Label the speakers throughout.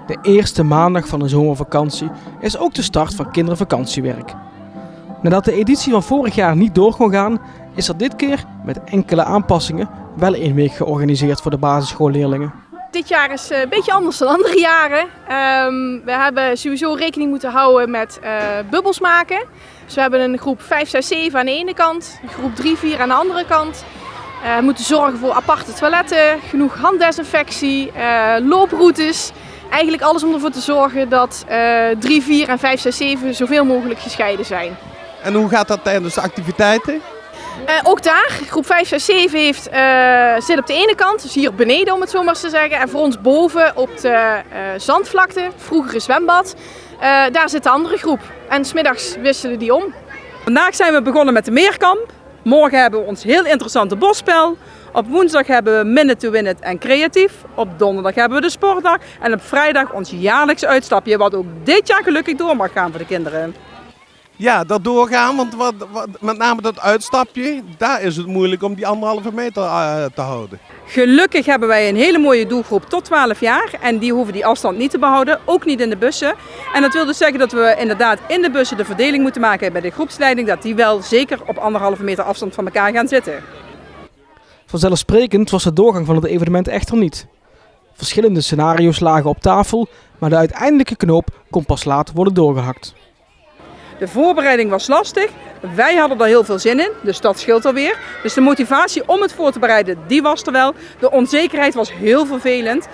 Speaker 1: De eerste maandag van de zomervakantie is ook de start van kindervakantiewerk. Nadat de editie van vorig jaar niet door kon gaan, is er dit keer met enkele aanpassingen wel 1 week georganiseerd voor de basisschoolleerlingen.
Speaker 2: Dit jaar is een beetje anders dan andere jaren. We hebben sowieso rekening moeten houden met bubbels maken. Dus we hebben een groep 5, 6, 7 aan de ene kant, een groep 3, 4 aan de andere kant. We moeten zorgen voor aparte toiletten, genoeg handdesinfectie, looproutes. Eigenlijk alles om ervoor te zorgen dat 3, 4 en 5, 6, 7 zoveel mogelijk gescheiden zijn.
Speaker 3: En hoe gaat dat tijdens de activiteiten?
Speaker 2: Ook daar, groep 5, 6, 7 zit op de ene kant, dus hier beneden om het zo maar te zeggen. En voor ons boven op de zandvlakte, vroegere zwembad, daar zit de andere groep. En 's middags wisselen die om.
Speaker 4: Vandaag zijn we begonnen met de meerkamp. Morgen hebben we ons heel interessante bosspel. Op woensdag hebben we Minute to Win It en creatief. Op donderdag hebben we de sportdag. En op vrijdag ons jaarlijkse uitstapje, wat ook dit jaar gelukkig door mag gaan voor de kinderen.
Speaker 3: Ja, dat doorgaan, want met name dat uitstapje, daar is het moeilijk om die 1,5 meter te houden.
Speaker 4: Gelukkig hebben wij een hele mooie doelgroep tot 12 jaar en die hoeven die afstand niet te behouden, ook niet in de bussen. En dat wil dus zeggen dat we inderdaad in de bussen de verdeling moeten maken bij de groepsleiding, dat die wel zeker op 1,5 meter afstand van elkaar gaan zitten.
Speaker 1: Vanzelfsprekend was de doorgang van het evenement echter niet. Verschillende scenario's lagen op tafel, maar de uiteindelijke knoop kon pas later worden doorgehakt.
Speaker 4: De voorbereiding was lastig, wij hadden er heel veel zin in, dus dat scheelt alweer. Dus de motivatie om het voor te bereiden, die was er wel. De onzekerheid was heel vervelend.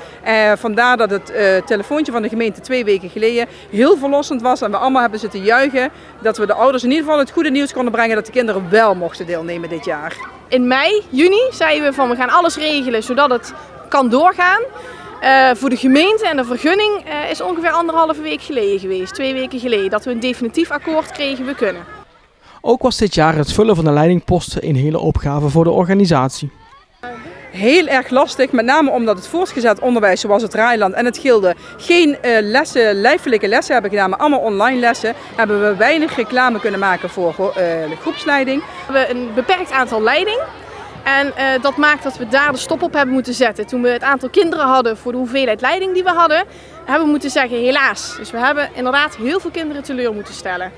Speaker 4: Vandaar dat het telefoontje van de gemeente 2 weken geleden heel verlossend was. En we allemaal hebben zitten juichen dat we de ouders in ieder geval het goede nieuws konden brengen dat de kinderen wel mochten deelnemen dit jaar.
Speaker 2: In mei, juni zeiden we van we gaan alles regelen zodat het kan doorgaan. Voor de gemeente en de vergunning is ongeveer 1,5 week geleden geweest, 2 weken geleden, dat we een definitief akkoord kregen we kunnen.
Speaker 1: Ook was dit jaar het vullen van de leidingposten een hele opgave voor de organisatie.
Speaker 4: Heel erg lastig, met name omdat het voortgezet onderwijs zoals het Rijland en het Gilde geen lijfelijke lessen hebben gedaan, maar allemaal online lessen, hebben we weinig reclame kunnen maken voor de groepsleiding.
Speaker 2: We hebben een beperkt aantal leiding. En dat maakt dat we daar de stop op hebben moeten zetten. Toen we het aantal kinderen hadden voor de hoeveelheid leiding die we hadden, hebben we moeten zeggen helaas. Dus we hebben inderdaad heel veel kinderen teleur moeten stellen.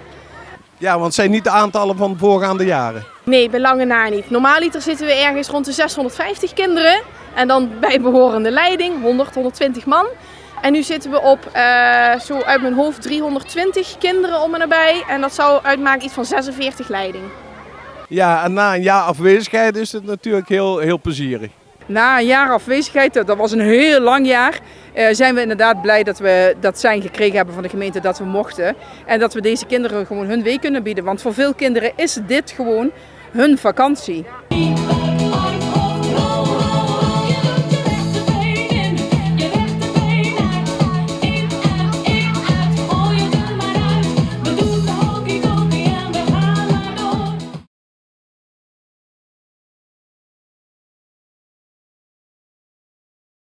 Speaker 3: Ja, want het zijn niet de aantallen van de voorgaande jaren.
Speaker 2: Nee, bij lange na niet. Normaaliter zitten we ergens rond de 650 kinderen. En dan bijbehorende leiding, 100, 120 man. En nu zitten we op, zo uit mijn hoofd, 320 kinderen om en nabij. En dat zou uitmaken iets van 46 leiding.
Speaker 3: Ja, en na een jaar afwezigheid is het natuurlijk heel plezierig.
Speaker 4: Na een jaar afwezigheid, dat was een heel lang jaar, zijn we inderdaad blij dat we dat zijn gekregen hebben van de gemeente dat we mochten. En dat we deze kinderen gewoon hun week kunnen bieden. Want voor veel kinderen is dit gewoon hun vakantie.